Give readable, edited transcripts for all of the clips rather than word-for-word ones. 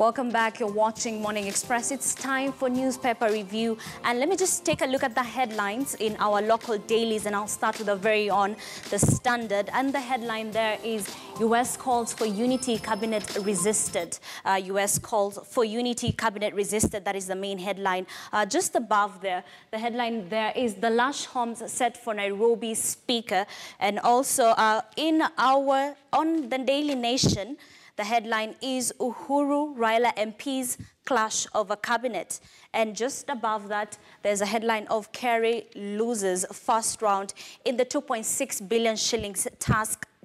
Welcome back. You're watching Morning Express. It's time for newspaper review. And let me just take a look at the headlines in our local dailies. And I'll start with the very on, the Standard. And the headline there is U.S. calls for unity, cabinet resisted. U.S. calls for unity, cabinet resisted. That is the main headline. Just above there, the headline there is the lush homes set for Nairobi speaker. And also on the Daily Nation, the headline is Uhuru Raila MPs clash over cabinet. And just above that, there's a headline of Kerry loses first round in the 2.6 billion shillings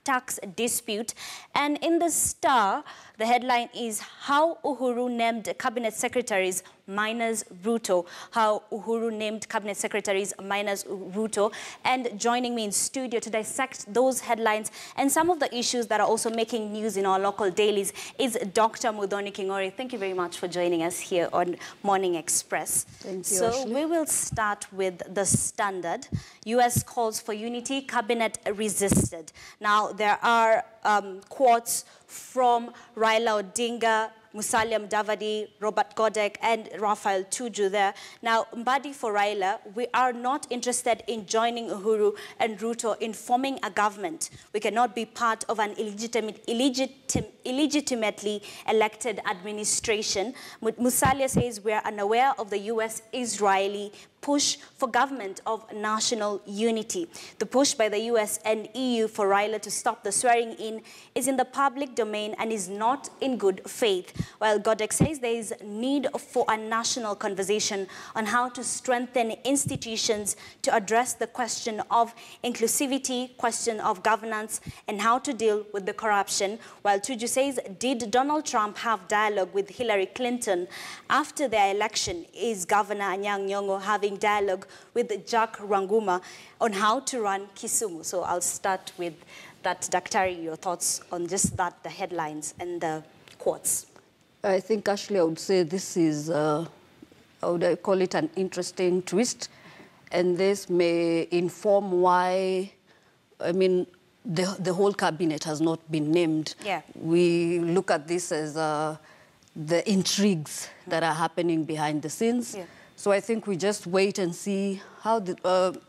tax dispute. And in the Star, the headline is how Uhuru named cabinet secretaries minus Ruto. How Uhuru named cabinet secretaries minus Ruto. And joining me in studio to dissect those headlines and some of the issues that are also making news in our local dailies is Dr. Muthoni King'ori. Thank you very much for joining us here on Morning Express. Thank you, So Ashley. we will start with the Standard. U.S. calls for unity, cabinet resisted. Now there are quotes from Raila Odinga, Musalia Mudavadi, Robert Godec, and Raphael Tuju there. Now, Mbadi for Raila, we are not interested in joining Uhuru and Ruto in forming a government. We cannot be part of an illegitimately elected administration. Musalia says we are unaware of the U.S.-Israeli push for government of national unity. The push by the US and EU for Raila to stop the swearing in is in the public domain and is not in good faith. While Godec says there is need for a national conversation on how to strengthen institutions to address the question of inclusivity, question of governance, and how to deal with the corruption. While Tuju says, did Donald Trump have dialogue with Hillary Clinton after their election? Is Governor Anyang' Nyong'o having dialogue with Jack Ranguma on how to run Kisumu? So I'll start with that. Daktari, your thoughts on just that, the headlines and the quotes. I think, Ashley, I would say this is, how would I call it, an interesting twist. And this may inform why, I mean, the whole cabinet has not been named. Yeah. We look at this as the intrigues that are happening behind the scenes. Yeah. So I think we just wait and see how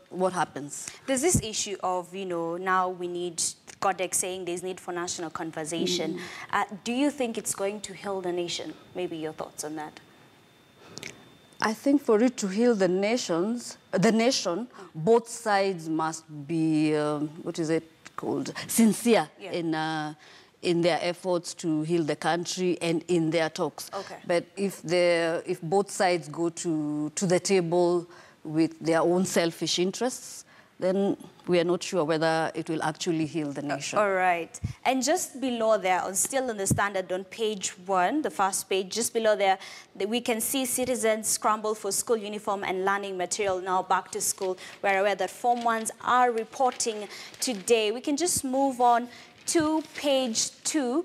what happens. There's this issue of, you know, now we need, Godec saying there's need for national conversation. Do you think it's going to heal the nation? Maybe your thoughts on that. I think for it to heal the nation, both sides must be, what is it called, sincere in their efforts to heal the country and in their talks. Okay. But if both sides go to the table with their own selfish interests, then we are not sure whether it will actually heal the nation. All right. And just below there, still in the Standard on page 1, the first page, just below there, we can see citizens scramble for school uniform and learning material now back to school. We're aware that Form 1s are reporting today. We can just move on to page 2,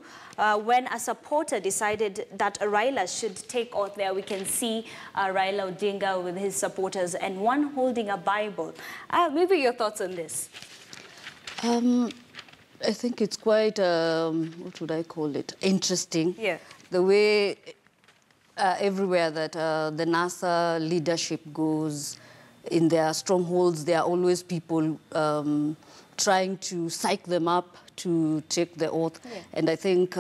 when a supporter decided that Raila should take oath there. We can see Raila Odinga with his supporters and one holding a Bible. Maybe your thoughts on this? I think it's quite, what would I call it, interesting. Yeah. The way everywhere that the NASA leadership goes, in their strongholds, there are always people trying to psych them up to take the oath. Yeah. And I think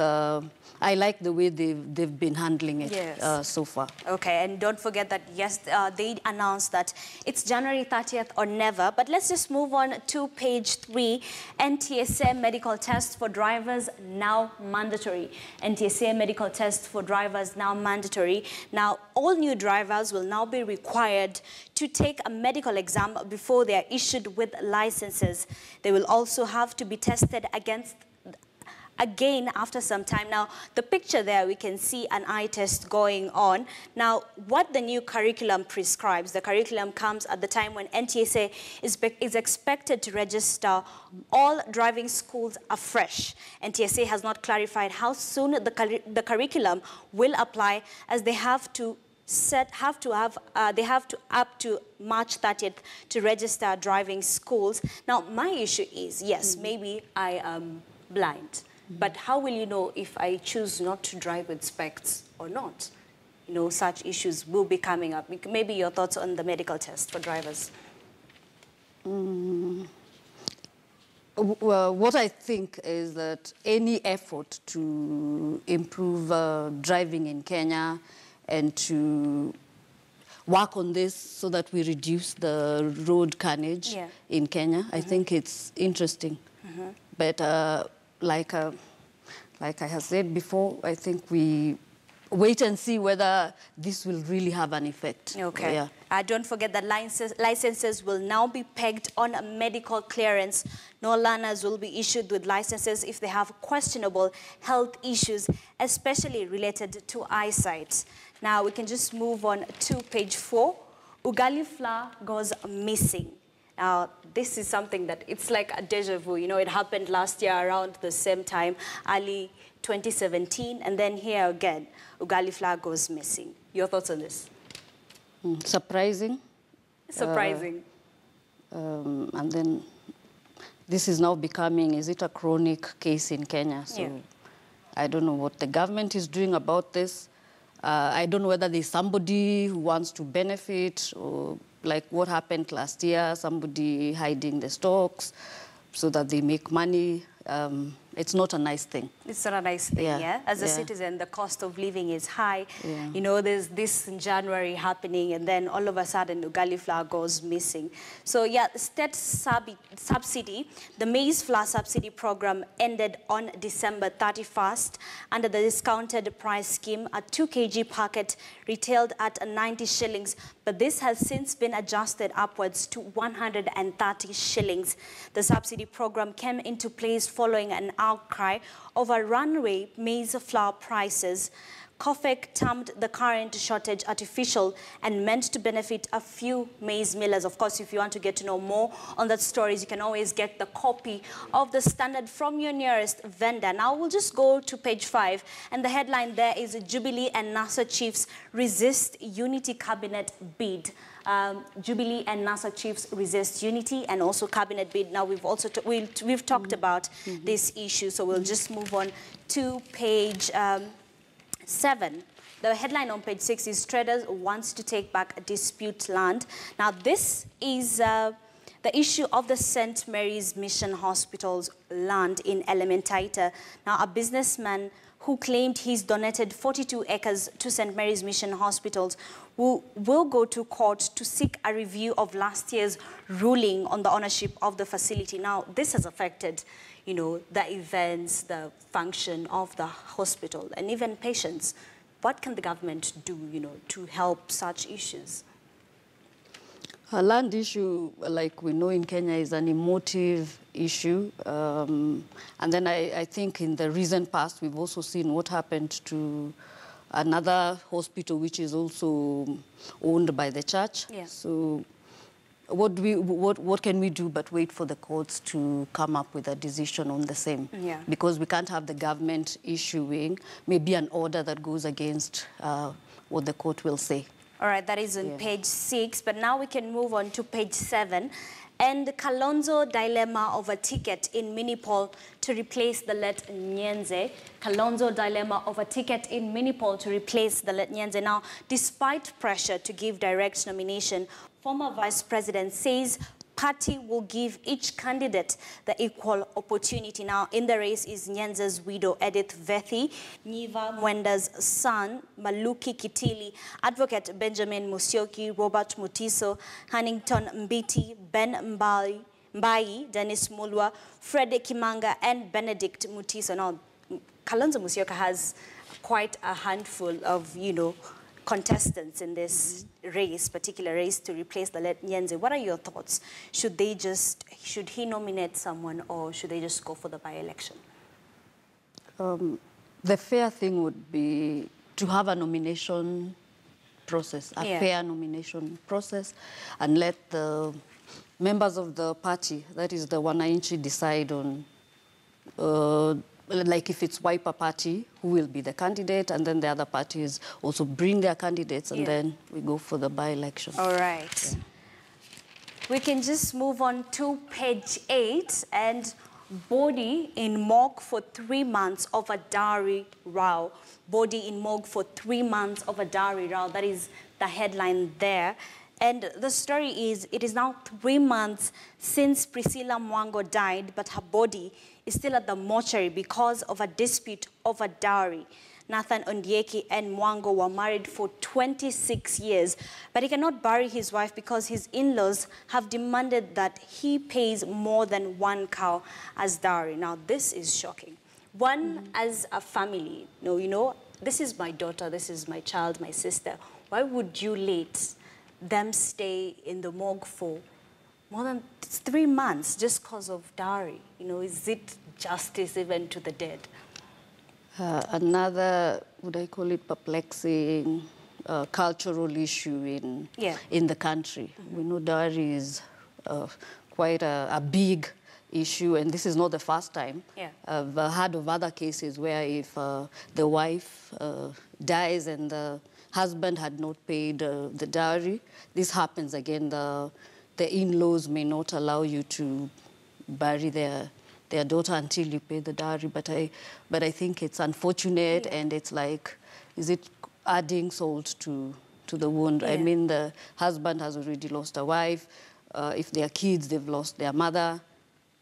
I like the way they've been handling it. Yes. So far. Okay, and don't forget that, yes, they announced that it's January 30th or never. But let's just move on to page 3. NTSA medical tests for drivers now mandatory. NTSA medical tests for drivers now mandatory. Now, all new drivers will now be required to take a medical exam before they are issued with licenses. They will also have to be tested again after some time. Now, the picture there, we can see an eye test going on. Now, what the new curriculum prescribes, the curriculum comes at the time when NTSA is expected to register all driving schools afresh. NTSA has not clarified how soon the curriculum will apply, as they have to up to March 30th to register driving schools. Now, my issue is, yes, maybe I am blind. But how will you know if I choose not to drive with specs or not? You know, such issues will be coming up. Maybe your thoughts on the medical test for drivers. Well, what I think is that any effort to improve driving in Kenya and to work on this so that we reduce the road carnage in Kenya, I think it's interesting. But like I have said before, I think we wait and see whether this will really have an effect. Okay. Yeah. Don't forget that licenses will now be pegged on a medical clearance. No learners will be issued with licenses if they have questionable health issues, especially related to eyesight. Now we can just move on to page 4. Ugali flour goes missing. Now, this is something that it's like a deja vu. You know, it happened last year around the same time, early 2017, and then here again, ugali flour goes missing. Your thoughts on this? Surprising. Surprising. And then this is now becoming, is it a chronic case in Kenya? So I don't know what the government is doing about this. I don't know whether there's somebody who wants to benefit, or like what happened last year, somebody hiding the stocks so that they make money. It's not a nice thing. It's not a nice thing, yeah? As a citizen, the cost of living is high. You know, there's this in January happening, and then all of a sudden, ugali flour goes missing. So, yeah, state subsidy, the maize flour subsidy program ended on December 31st under the discounted price scheme. A 2 kg packet retailed at 90 shillings, but this has since been adjusted upwards to 130 shillings. The subsidy program came into place following an outcry over runaway maize flour prices. COFEC termed the current shortage artificial and meant to benefit a few maize millers. Of course, if you want to get to know more on that stories, you can always get the copy of the standard from your nearest vendor. Now we'll just go to page 5, and the headline there is Jubilee and NASA chiefs resist unity cabinet bid. Jubilee and NASA chiefs resist unity and also cabinet bid. Now we've also we've talked about this issue, so we'll just move on to page 7. The headline on page 6 is Traders wants to take back dispute land. Now this is the issue of the St. Mary's Mission Hospital's land in Elementaita. Now a businessman who claimed he's donated 42 acres to St. Mary's Mission Hospitals will go to court to seek a review of last year's ruling on the ownership of the facility. Now, this has affected, you know, the events, the function of the hospital, and even patients. What can the government do, you know, to help such issues? A land issue, like we know in Kenya, is an emotive issue. And then I think in the recent past, we've also seen what happened to another hospital, which is also owned by the church. So what can we do but wait for the courts to come up with a decision on the same? Because we can't have the government issuing maybe an order that goes against what the court will say. All right, that is on page 6, but now we can move on to page 7. And Kalonzo dilemma of a ticket in Minipol to replace the late Nyenze. Kalonzo dilemma of a ticket in Minipol to replace the late Nyenze. Now, despite pressure to give direct nomination, former Vice President says party will give each candidate the equal opportunity. Now, in the race is Nyenze's widow, Edith Vethi, Niva Mwenda's son, Maluki Kitili, Advocate Benjamin Musyoki, Robert Mutiso, Hannington Mbiti, Ben Mbai, Dennis Mulwa, Fred Kimanga, and Benedict Mutiso. Now, Kalonzo Musyoka has quite a handful of, you know, contestants in this race, particular race, to replace the late Nyenze. What are your thoughts? Should he nominate someone, or should they just go for the by-election? The fair thing would be to have a nomination process, a fair nomination process, and let the members of the party, that is the Wananchi, decide on like if it's Wiper Party, who will be the candidate, and then the other parties also bring their candidates, and then we go for the by-election. All right. We can just move on to page 8, and Body in morgue for 3 months of a dowry row. Body in morgue for 3 months of a dowry row. That is the headline there. And the story is, it is now 3 months since Priscilla Mwangi died, but her body is still at the mortuary because of a dispute over dowry. Nathan Ondieki and Mwangi were married for 26 years, but he cannot bury his wife because his in-laws have demanded that he pays more than 1 cow as dowry. Now, this is shocking. One, as a family, you know, this is my daughter, this is my child, my sister. Why would you let them stay in the morgue for more than 3 months just because of dowry? You know, is it justice even to the dead? Another, would I call it, perplexing cultural issue in the country. We know dowry is quite a big issue, and this is not the first time. I've heard of other cases where if the wife dies and the husband had not paid the dowry, this happens again. The in-laws may not allow you to bury their daughter until you pay the dowry. But I think it's unfortunate, and it's like, is it adding salt to the wound? I mean, the husband has already lost a wife. If they are kids, they've lost their mother.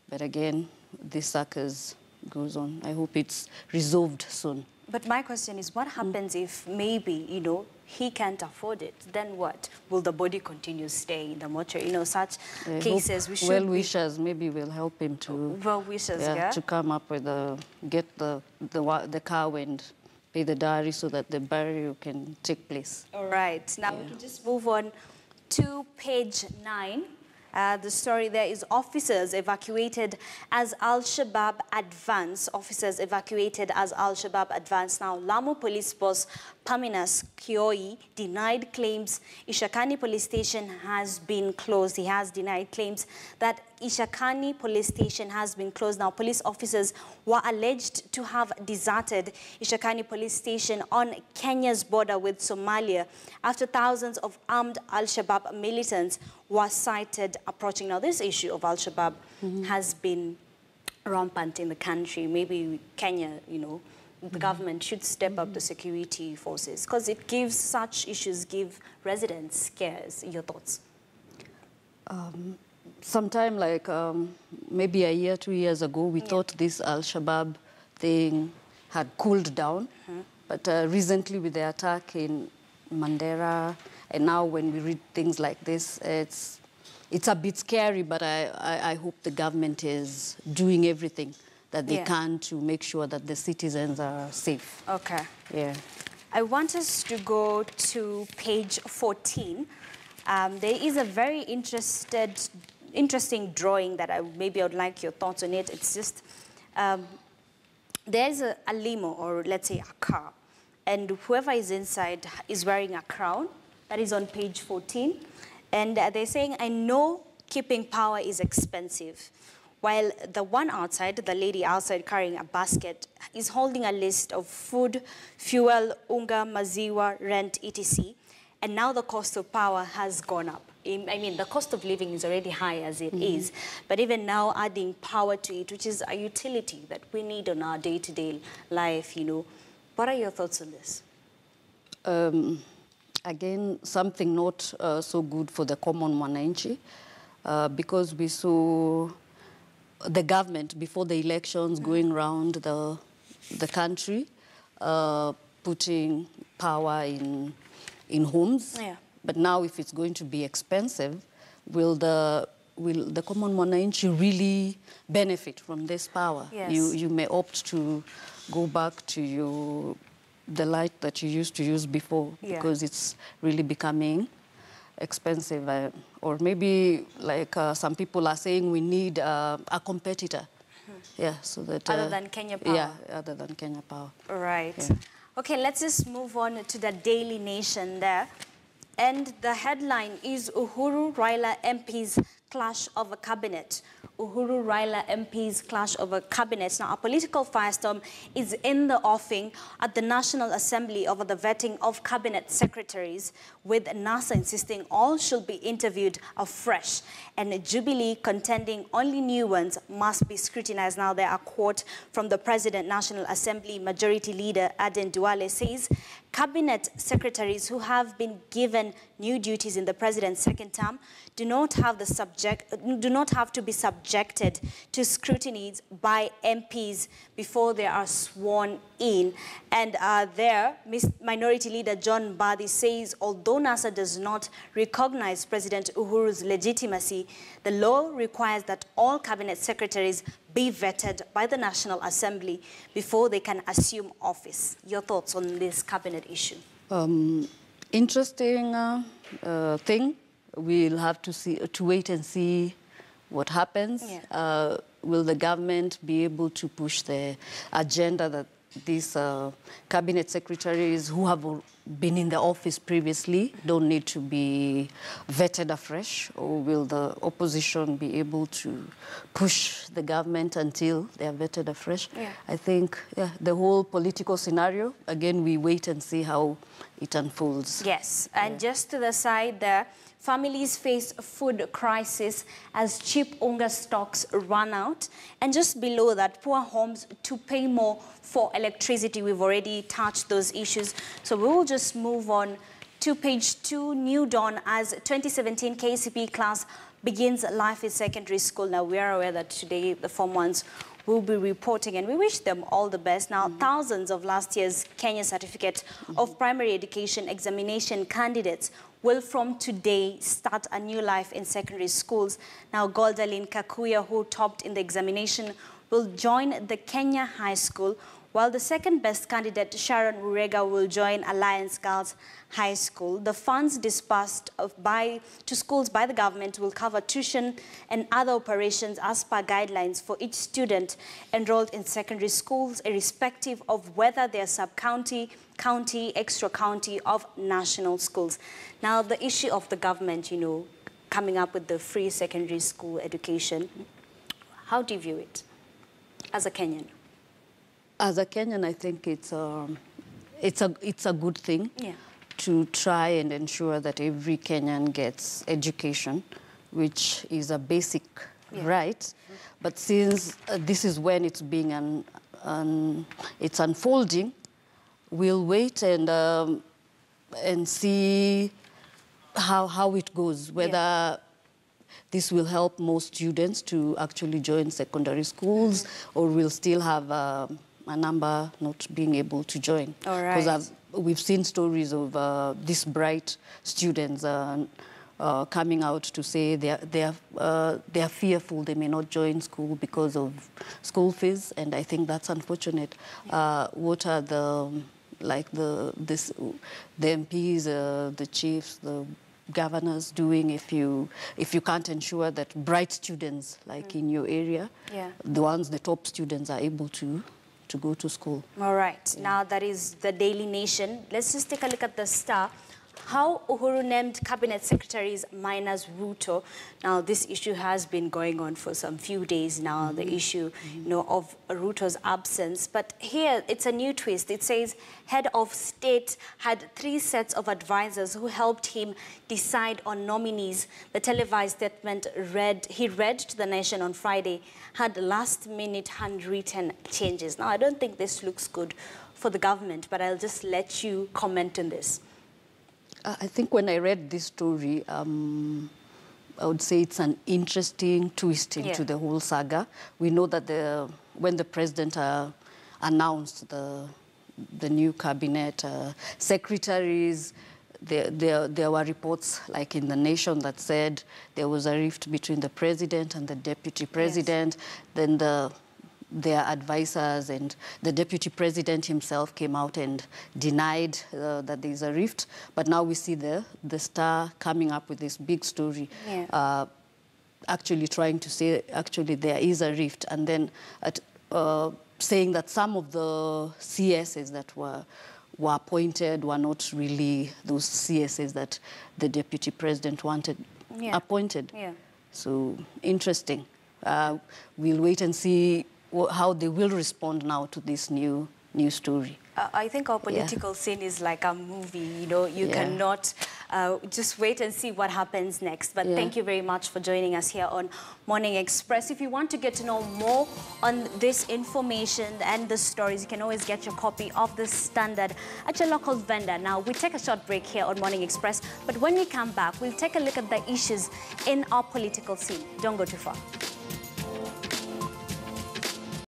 But again, this circus goes on. I hope it's resolved soon. But my question is, what happens if maybe, you know, he can't afford it? Then what? Will the body continue staying in the mortuary? You know, such cases we should well-wishers maybe will help him to... Well-wishers, to come up with get the cow and pay the dowry so that the burial can take place. All right. Now we can just move on to page 9. The story there is officers evacuated as al-shabaab advance. Officers evacuated as al-shabaab advance. Now, Lamu Police Boss Paminas Kioi denied claims Ishakani Police Station has been closed. He has denied claims that Ishakani Police Station has been closed. Now, police officers were alleged to have deserted Ishakani Police Station on Kenya's border with Somalia after thousands of armed al-shabaab militants were sighted approaching. Now, this issue of al-shabaab has been rampant in the country. Maybe Kenya, you know, the government should step up the security forces because it gives such issues, give residents scares. Your thoughts? Sometime like maybe a year, 2 years ago, we thought this al-shabaab thing had cooled down. But recently with the attack in Mandera, and now when we read things like this, it's a bit scary, but I hope the government is doing everything that they can to make sure that the citizens are safe. Okay. Yeah. I want us to go to page 14. There is a very interesting drawing that maybe I would like your thoughts on it. It's just, there's a limo, or let's say a car, and whoever is inside is wearing a crown. That is on page 14. And they're saying, I know keeping power is expensive. While the one outside, the lady outside carrying a basket, is holding a list of food, fuel, unga, maziwa, rent, etc. And now the cost of power has gone up. I mean, the cost of living is already high as it is, but even now adding power to it, which is a utility that we need on our day-to-day life, you know. What are your thoughts on this? Again, something not so good for the common mwananchi, because we saw the government before the elections going around the country, putting power in homes. But now, if it's going to be expensive, will the common mwananchi really benefit from this power? You may opt to go back to the light that you used to use before because it's really becoming expensive. Or maybe, like some people are saying, we need a competitor. So that... Other than Kenya Power? Yeah, other than Kenya Power. Right. Okay, let's just move on to the Daily Nation there. And the headline is Uhuru Raila MPs clash of a cabinet. Uhuru Raila MP's clash of a cabinet. Now, a political firestorm is in the offing at the National Assembly over the vetting of cabinet secretaries, with NASA insisting all should be interviewed afresh, and Jubilee contending only new ones must be scrutinized. Now, there are quote from the President, National Assembly Majority Leader Aden Duale says, cabinet secretaries who have been given new duties in the president's second term do not have to be subjected to scrutinies by MPs before they are sworn in. And there, Minority Leader John Badi says, although NASA does not recognize President Uhuru's legitimacy, the law requires that all cabinet secretaries be vetted by the National Assembly before they can assume office. Your thoughts on this cabinet issue? Interesting thing. We'll have to wait and see what happens. Yeah. Will the government be able to push the agenda that these cabinet secretaries who have been in the office previously don't need to be vetted afresh, or will the opposition be able to push the government until they are vetted afresh? Yeah. I think the whole political scenario, again, we wait and see how it unfolds. Yes, and just to the side there, families face food crisis as cheap unga stocks run out. And just below that, poor homes to pay more for electricity. We've already touched those issues. So we will just move on to page 2, New Dawn, as 2017 KCP class begins life in secondary school. Now, we are aware that today the Form 1s will be reporting, and we wish them all the best. Now, thousands of last year's Kenya Certificate of Primary Education examination candidates will from today start a new life in secondary schools. Now, Goldalyn Kakuya, who topped in the examination, will join the Kenya High School, while the second best candidate, Sharon Urega, will join Alliance Girls High School. The funds disbursed to schools by the government will cover tuition and other operations as per guidelines for each student enrolled in secondary schools, irrespective of whether they are sub-county, county, extra county of national schools. Now, the issue of the government, you know, coming up with the free secondary school education, how do you view it as a Kenyan? As a Kenyan, I think it's a good thing to try and ensure that every Kenyan gets education, which is a basic right. But since this is when it's being it's unfolding, we'll wait and see how it goes, whether this will help most students to actually join secondary schools, or we'll still have a number not being able to join. All right. Because we've seen stories of these bright students coming out to say they are fearful they may not join school because of school fees, and I think that's unfortunate. What are the MPs, the chiefs, the governors doing if you can't ensure that bright students like in your area, the top students, are able to go to school? All right. Now, that is the Daily Nation. Let's just take a look at the Star. How Uhuru named cabinet secretaries minus Ruto. Now, this issue has been going on for some few days now, the issue of Ruto's absence. But here, it's a new twist. It says head of state had 3 sets of advisors who helped him decide on nominees. The televised statement he read to the nation on Friday had last-minute handwritten changes. Now, I don't think this looks good for the government, but I'll just let you comment on this. I think when I read this story, I would say it's an interesting twist into the whole saga. We know that when the president announced the new cabinet secretaries, there were reports like in the nation that said there was a rift between the president and the deputy president. Then their advisors and the deputy president himself came out and denied that there's a rift. But now we see the Star coming up with this big story, actually trying to say actually there is a rift, and then saying that some of the CSs that were appointed were not really those CSs that the deputy president wanted appointed. So interesting. We'll wait and see how they will respond now to this new story. I think our political scene is like a movie, you know, you cannot just wait and see what happens next. But thank you very much for joining us here on Morning Express. If you want to get to know more on this information and the stories, you can always get your copy of the Standard at your local vendor. Now, we take a short break here on Morning Express, but when we come back, we'll take a look at the issues in our political scene. Don't go too far.